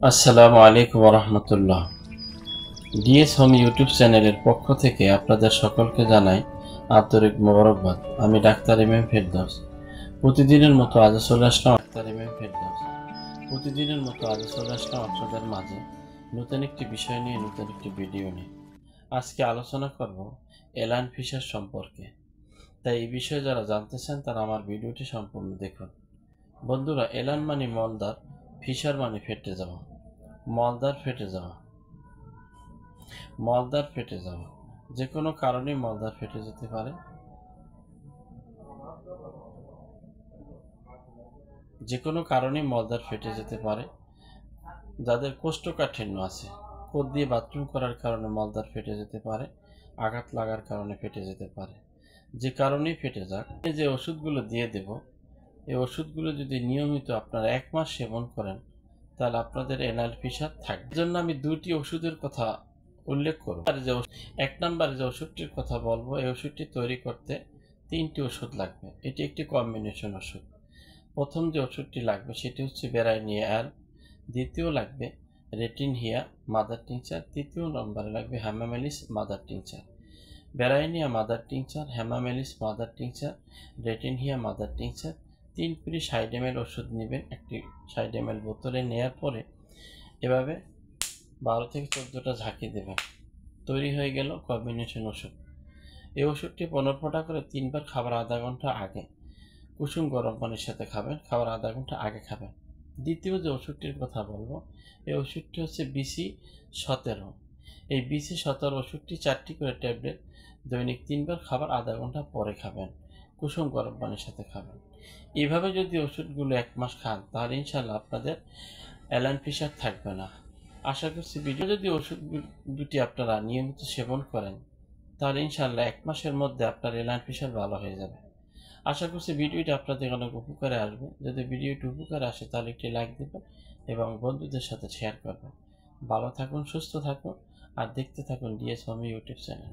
আসসালামু আলাইকুম রহমতুল্লাহ। DS home YouTube চ্যানেলের পক্ষ থেকে আপনাদের সকলকে জানাই আন্তরিক মোবারকবাদ। আমি ডাক্তার এম এম ফেরদৌস। প্রতিদিনের মতো আজও চলে আসলাম ডাক্তার এম এম ফেরদৌস। প্রতিদিনের মতো আজও চলে আসলাম আপনাদের মাঝে নতুন একটি বিষয় নিয়ে, নতুন একটি ভিডিও নিয়ে। আজকে আলোচনা করব এলান ফিশার সম্পর্কে। তাই এই বিষয়ে যারা জানতে চান তারা আমার ভিডিওটি সম্পূর্ণ দেখুন। বন্ধুরা, এলান মানে মলদার, ফিশার মানে ফেটে যাওয়া। মলদার ফেটে যাওয়া, মলদার ফেটে যাওয়া যে কোনো কারণে মলদার ফেটে যেতে পারে। যে কোনো কারণে মলদার ফেটে যেতে পারে। যাদের কোষ্ঠকাঠিন্য আছে, কোদ দিয়ে বাথরুম করার কারণে মলদার ফেটে যেতে পারে, আঘাত লাগার কারণে ফেটে যেতে পারে। যে কারণেই ফেটে যাক, এই যে ওষুধগুলো দিয়ে দেব, এই ওষুধগুলো যদি নিয়মিত আপনারা 1 মাস সেবন করেন তাহলে আপনাদের এনাল ফিশার থাকবে। এজন্য আমি দুটি ওষুধের কথা উল্লেখ করব। এক নম্বরে যে ওষুধটির কথা বলবো, এই ওষুধটি তৈরি করতে 3টি ওষুধ লাগবে। এটি একটি কম্বিনেশন ওষুধ। প্রথম যে ওষুধটি লাগবে সেটি হচ্ছে বেরাইনিয়া অ্যাল, দ্বিতীয় লাগবে রেটিনহিয়া মাদার টিংচার, তৃতীয় নম্বরে লাগবে হ্যামামেলিস মাদার টিংচার। বেরাইনিয়া mother tincture, hamamelis mother tincture, ratanhia mother tincture 3 পিরি 60 ml ওষুধ নেবেন। একটি 60 ml বোতলে নেওয়ার পরে এভাবে 12 থেকে 14টা ঝাঁকি দেবেন। তৈরি হয়ে গেল কম্বিনেশন ওষুধ। এই ওষুধটি 15 ফোঁটা করে 3 বার খাবার আধা ঘন্টা আগে কুসুম গরম পানির সাথে খাবেন, খাবার আধা ঘন্টা আগে খাবেন। দ্বিতীয় যে ওষুধটির কথা বলবো, এই ওষুধটি হচ্ছে BC-17। এই BC-17 ওষুধটি 4টি করে ট্যাবলেট দৈনিক 3 বার খাবার আধা ঘন্টা পরে খাবেন, কুসুম গরম পানির সাথে খাবেন। এইভাবে যদি ওষুধগুলো 1 মাস খান তাহলে ইনশাল্লাহ আপনাদের অ্যালান ফিশার থাকবে না। আশা করছি ভিডিও যদি ওষুধ দুটি আপনারা নিয়মিত সেবন করেন তাহলে ইনশাল্লাহ 1 মাসের মধ্যে আপনার অ্যালান ফিশার ভালো হয়ে যাবে। আশা করছি ভিডিওটি আপনাদের অনেক উপকারে আসবে। যদি ভিডিওটি উপকারে আসে তাহলে একটি লাইক দেবেন এবং বন্ধুদের সাথে শেয়ার করবেন। ভালো থাকুন, সুস্থ থাকুন আর দেখতে থাকুন ডিএস হোম ইউটিউব চ্যানেল।